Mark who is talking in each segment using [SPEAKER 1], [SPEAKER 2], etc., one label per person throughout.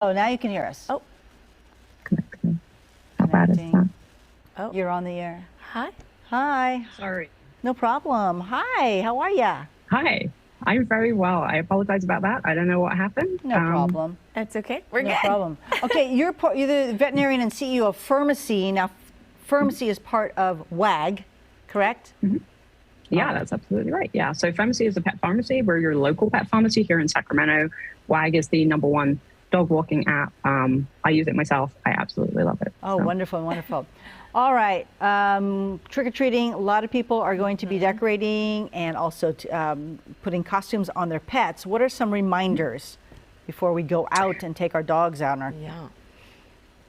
[SPEAKER 1] Oh, now you can hear us.
[SPEAKER 2] Oh.
[SPEAKER 3] How bad is that?
[SPEAKER 2] Oh.
[SPEAKER 1] You're on the air.
[SPEAKER 2] Hi.
[SPEAKER 1] Hi.
[SPEAKER 3] Sorry.
[SPEAKER 1] No problem. Hi, how are ya?
[SPEAKER 3] Hi. I'm very well. I apologize about that. I don't know what happened.
[SPEAKER 1] No problem.
[SPEAKER 2] That's okay. We're
[SPEAKER 1] No
[SPEAKER 2] good.
[SPEAKER 1] problem. Okay, you're the veterinarian and CEO of Pharmacy. Now, Pharmacy is part of WAG, correct?
[SPEAKER 3] Mm-hmm. Yeah, that's absolutely right. Yeah. So Pharmacy is a pet pharmacy. We're your local pet pharmacy here in Sacramento. WAG is the #1 dog walking app. I use it myself. I absolutely love it.
[SPEAKER 1] Oh, wonderful, wonderful. All right, trick-or-treating, a lot of people are going to be decorating and also putting costumes on their pets. What are some reminders before we go out and take our dogs out?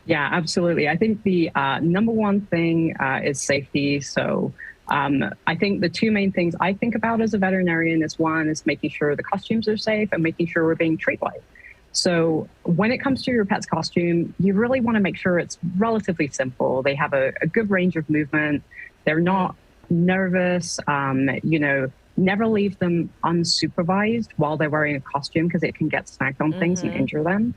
[SPEAKER 3] Yeah, absolutely. I think the #1 thing is safety. So I think the two main things I think about as a veterinarian is one is making sure the costumes are safe and making sure we're being treat-like. So when it comes to your pet's costume, you really want to make sure it's relatively simple. They have a good range of movement. They're not nervous. Never leave them unsupervised while they're wearing a costume because it can get snagged on things and injure them.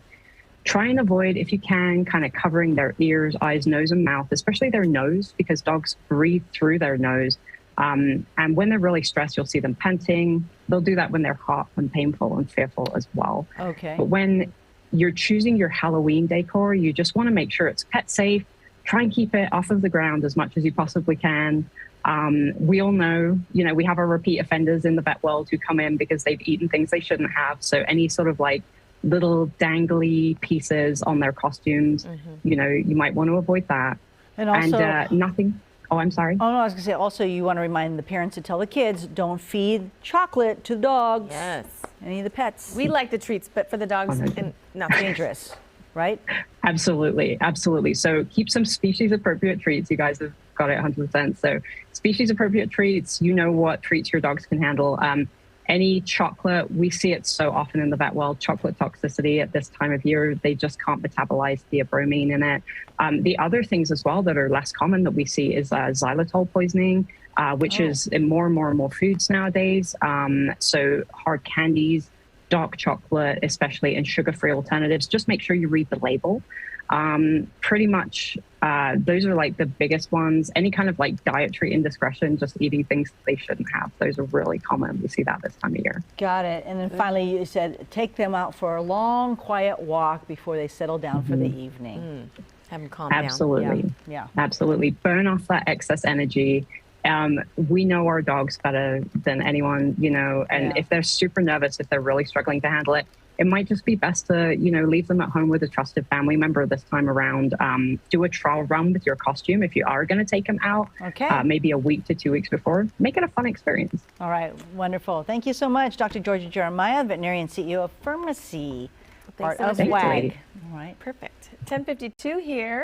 [SPEAKER 3] Try and avoid, if you can, kind of covering their ears, eyes, nose, and mouth, especially their nose, because dogs breathe through their nose. And when they're really stressed, you'll see them panting. They'll do that when they're hot and painful and fearful as well.
[SPEAKER 1] Okay.
[SPEAKER 3] But when you're choosing your Halloween decor, you just want to make sure it's pet safe. Try and keep it off of the ground as much as you possibly can. We all know, we have our repeat offenders in the vet world who come in because they've eaten things they shouldn't have. So any sort of like little dangly pieces on their costumes, you might want to avoid that.
[SPEAKER 1] And also,
[SPEAKER 3] nothing. Oh, I'm sorry.
[SPEAKER 1] Oh, no, I was going to say, also, you want to remind the parents to tell the kids, don't feed chocolate to the dogs.
[SPEAKER 2] Yes.
[SPEAKER 1] Any of the pets.
[SPEAKER 2] We like the treats, but for the dogs, not
[SPEAKER 1] dangerous, right?
[SPEAKER 3] Absolutely. Absolutely. So keep some species appropriate treats. You guys have got it 100%. So species appropriate treats, you know what treats your dogs can handle. Any chocolate, we see it so often in the vet world, chocolate toxicity at this time of year, they just can't metabolize theobromine in it. The other things as well that are less common that we see is xylitol poisoning, which is in more and more foods nowadays. So hard candies, dark chocolate, especially, and sugar-free alternatives, just make sure you read the label. Pretty much, those are like the biggest ones. Any kind of like dietary indiscretion, just eating things they shouldn't have. Those are really common. We see that this time of year.
[SPEAKER 1] Got it. And then finally, you said take them out for a long, quiet walk before they settle down for the evening.
[SPEAKER 2] Have them calm down.
[SPEAKER 3] Absolutely.
[SPEAKER 1] Yeah.
[SPEAKER 3] Absolutely. Burn off that excess energy. We know our dogs better than anyone, and if they're super nervous, if they're really struggling to handle it, it might just be best to, leave them at home with a trusted family member this time around. Do a trial run with your costume if you are going to take them out.
[SPEAKER 1] Okay.
[SPEAKER 3] Maybe a week to 2 weeks before. Make it a fun experience.
[SPEAKER 1] All right. Wonderful. Thank you so much, Dr. Georgia Jeremiah, veterinarian CEO of Pharmacy, part of WAG.
[SPEAKER 2] All right. Perfect. 10:52 here.